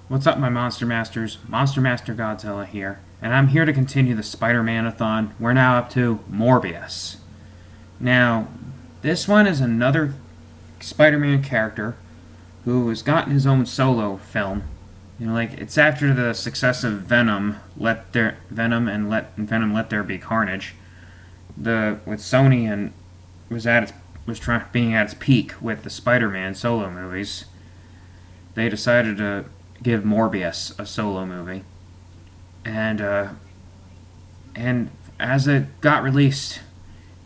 What's up, my Monster Masters? Monster Master Godzilla here, and I'm here to continue the Spider-Man-A-Thon. We're now up to Morbius. Now, this one is another Spider-Man character who has gotten his own solo film. It's after the success of Venom Let There Be Carnage. With Sony and being at its peak with the Spider-Man solo movies. They decided to give Morbius a solo movie, and as it got released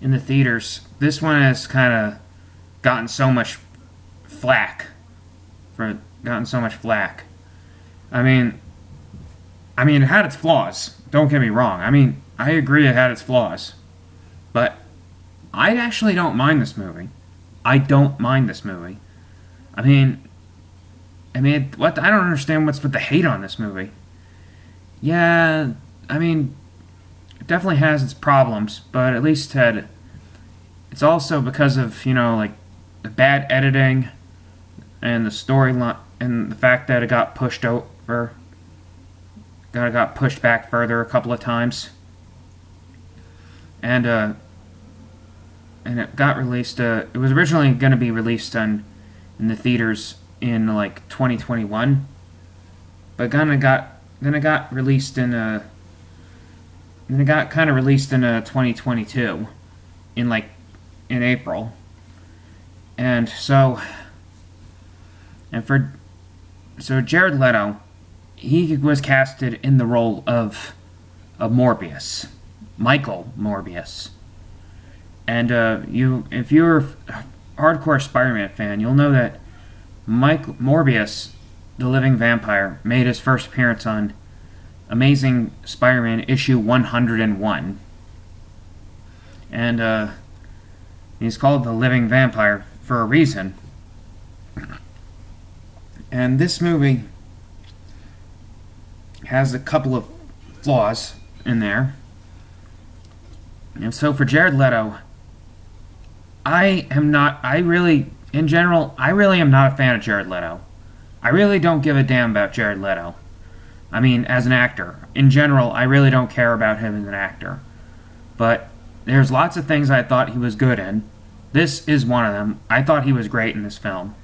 in the theaters, this one has kind of gotten so much flack. I mean, it had its flaws. Don't get me wrong. I agree it had its flaws, but I actually don't mind this movie. I don't don't understand what's with the hate on this movie. Yeah, it definitely has its problems, but at least it's also because of, the bad editing and the storyline and the fact that it got pushed back further a couple of times. And it got released, it was originally going to be released in the theaters in 2021, but then it got released in 2022 in April. So Jared Leto, he was casted in the role of Morbius, Michael Morbius. And if you're a hardcore Spider-Man fan, you'll know that Morbius the Living Vampire made his first appearance on Amazing Spider-Man issue 101. And he's called the Living Vampire for a reason. And this movie has a couple of flaws in there. And so for Jared Leto, I really am not a fan of Jared Leto. I really don't give a damn about Jared Leto. As an actor. In general, I really don't care about him as an actor. But there's lots of things I thought he was good in. This is one of them. I thought he was great in this film.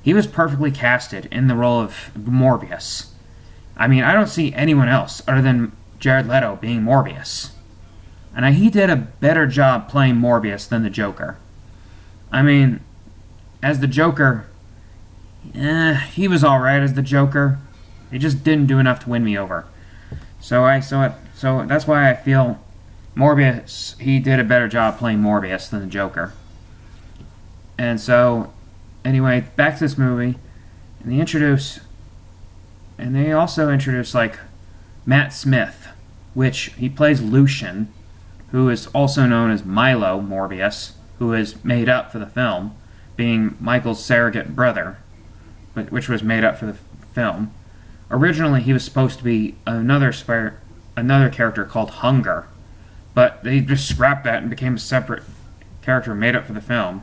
He was perfectly casted in the role of Morbius. I don't see anyone else other than Jared Leto being Morbius. And he did a better job playing Morbius than the Joker. As the Joker, he was alright as the Joker. He just didn't do enough to win me over. So that's why I feel Morbius, he did a better job playing Morbius than the Joker. And so, anyway, back to this movie. And they also introduce Matt Smith, which he plays Lucian, who is also known as Milo Morbius, who is made up for the film, being Michael's surrogate brother, which was made up for the film. Originally, he was supposed to be another character called Hunger, but they just scrapped that and became a separate character made up for the film,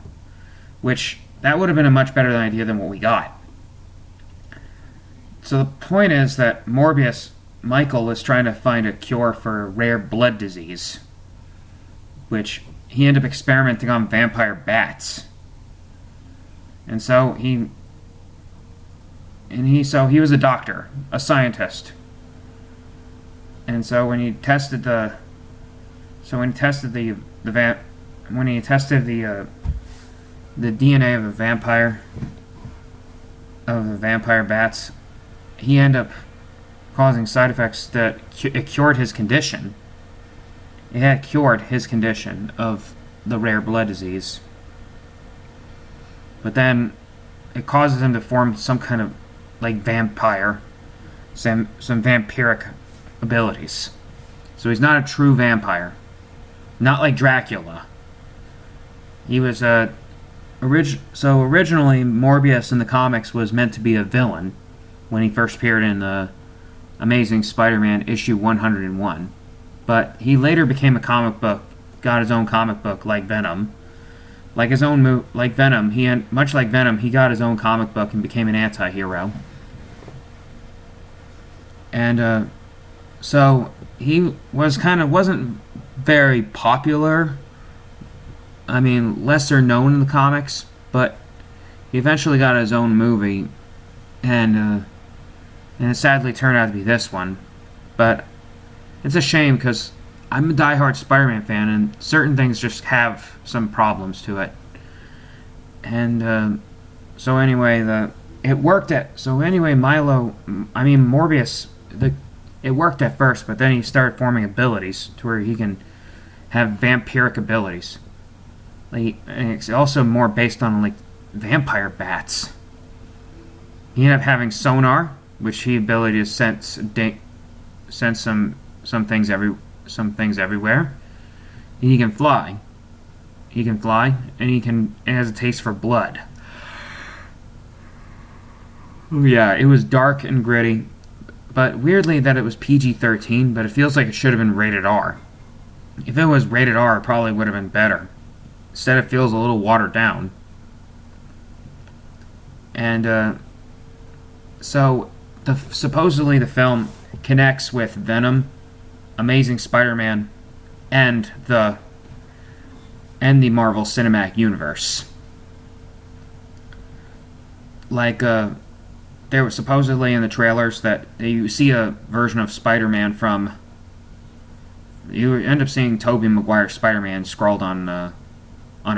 which that would have been a much better idea than what we got. So the point is that Michael is trying to find a cure for a rare blood disease, which he ended up experimenting on vampire bats. And so he was a doctor, a scientist. And so when he tested the DNA of the vampire bats, he ended up causing side effects that it cured his condition. It had cured his condition of the rare blood disease. But then it causes him to form some kind of vampire, some vampiric abilities. So he's not a true vampire. Not like Dracula. He was originally Morbius in the comics was meant to be a villain when he first appeared in the Amazing Spider-Man issue 101. But he later became got his own comic book like Venom. Like Venom, he got his own comic book and became an anti-hero. And so he wasn't very popular. I mean, lesser known in the comics, but he eventually got his own movie, and it sadly turned out to be this one. But it's a shame because I'm a diehard Spider-Man fan, and certain things just have some problems to it. And so anyway, Morbius, it worked at first, but then he started forming abilities to where he can have vampiric abilities. And it's also more based on like vampire bats. He ended up having sonar, which he ability to sense some things everywhere. He can fly. And he has a taste for blood. Yeah, it was dark and gritty, but weirdly that it was PG-13, but it feels like it should have been rated R. If it was rated R, it probably would have been better. Instead, it feels a little watered down. And so supposedly the film connects with Venom, Amazing Spider-Man, and the Marvel Cinematic Universe. There was supposedly in the trailers that you see a version of Spider-Man from. You end up seeing Tobey Maguire's Spider-Man scrawled on a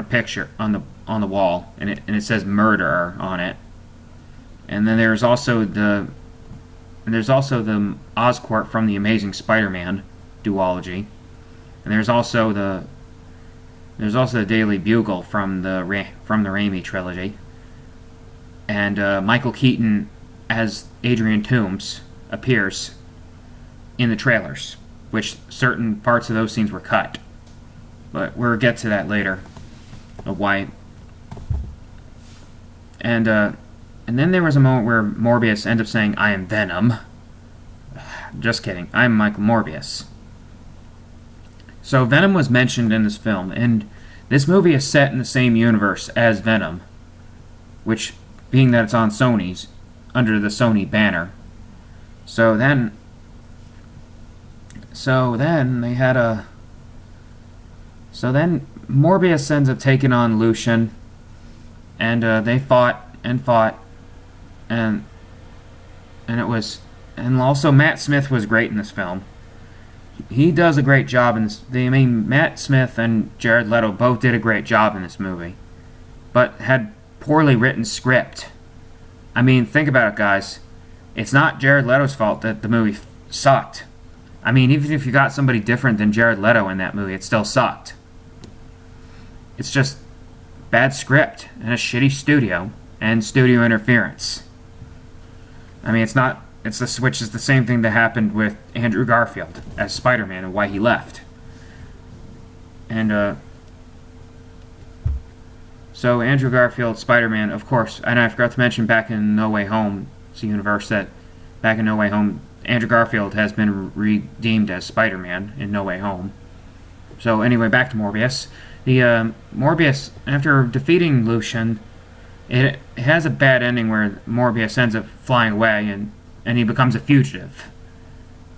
picture on the wall, and it says "murderer" on it. And then there's also the Oscorp from the Amazing Spider-Man duology, and there's also the Daily Bugle from the Raimi trilogy, and Michael Keaton as Adrian Toomes appears in the trailers, which certain parts of those scenes were cut, but we'll get to that later. Of why. And then there was a moment where Morbius ended up saying, "I am Venom." Just kidding. I'm Michael Morbius. So Venom was mentioned in this film, and this movie is set in the same universe as Venom, which, being that it's on Sony's, under the Sony banner. So then Morbius ends up taking on Lucian, and they fought, and also Matt Smith was great in this film. He does a great job in this. Matt Smith and Jared Leto both did a great job in this movie, but had poorly written script. I mean, think about it, guys. It's not Jared Leto's fault that the movie sucked. I mean, even if you got somebody different than Jared Leto in that movie, it still sucked. It's just bad script and a shitty studio and studio interference. I mean, which is the same thing that happened with Andrew Garfield as Spider-Man and why he left. And so Andrew Garfield, Spider-Man, of course, and I forgot to mention back in No Way Home, it's a universe that back in No Way Home, Andrew Garfield has been redeemed as Spider-Man in No Way Home. So anyway, back to Morbius. The Morbius, after defeating Lucian, it has a bad ending where Morbius ends up flying away and he becomes a fugitive.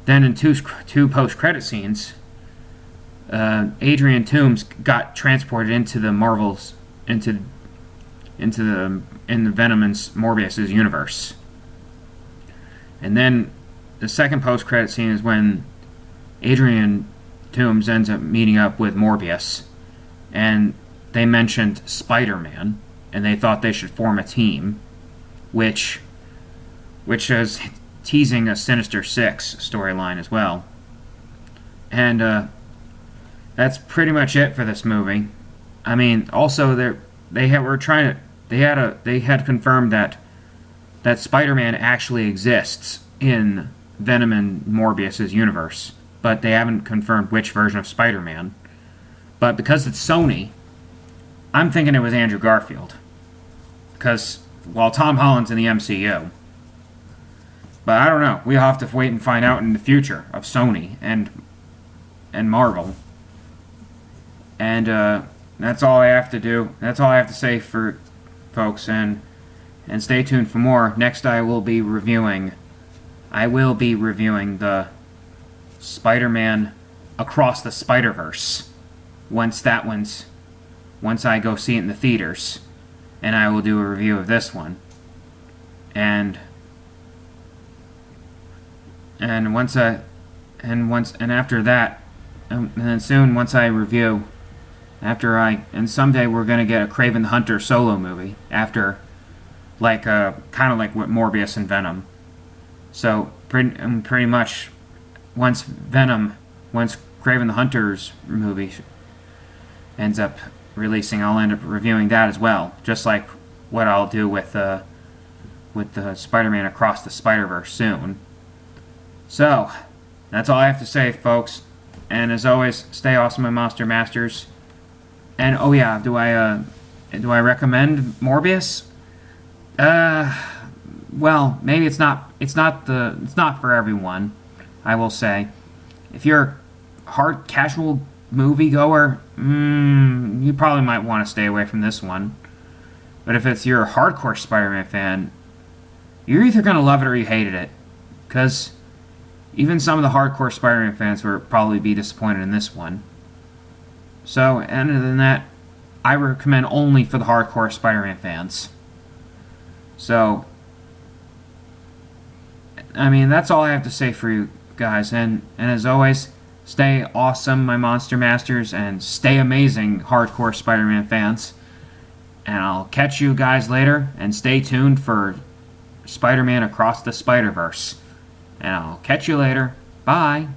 Then in two post-credit scenes, Adrian Toomes got transported into the Marvel's in the Venom and Morbius's universe. And then the second post-credit scene is when Adrian Toomes ends up meeting up with Morbius, and they mentioned Spider-Man, and they thought they should form a team, which is teasing a Sinister Six storyline as well. And that's pretty much it for this movie. I mean, also they had confirmed that Spider-Man actually exists in Venom and Morbius's universe, but they haven't confirmed which version of Spider-Man. But because it's Sony, I'm thinking it was Andrew Garfield, because Tom Holland's in the MCU. But I don't know. We'll have to wait and find out in the future of Sony and Marvel. And that's all I have to do. That's all I have to say for folks. And stay tuned for more. Next, I will be reviewing I will be reviewing the Spider-Man Across the Spider-Verse once I go see it in the theaters, and I will do a review of this one. And after that, and then soon once I review, and someday we're gonna get a Kraven the Hunter solo movie after, like kind of like what Morbius and Venom. So pretty much once Kraven the Hunter's movie ends up releasing, I'll end up reviewing that as well, just like what I'll do with the Spider-Man Across the Spider-Verse soon. So that's all I have to say, folks. And as always, stay awesome, my Monster Masters. And oh yeah, do I recommend Morbius? Well, maybe it's not for everyone. I will say, if you're a hard casual moviegoer, you probably might want to stay away from this one. But if you're a hardcore Spider-Man fan, you're either gonna love it or you hated it, because even some of the hardcore Spider-Man fans will probably be disappointed in this one. So, other than that, I recommend only for the hardcore Spider-Man fans. So, I mean, that's all I have to say for you guys. And as always, stay awesome, my Monster Masters, and stay amazing, hardcore Spider-Man fans. And I'll catch you guys later, and stay tuned for Spider-Man Across the Spider-Verse. And I'll catch you later. Bye.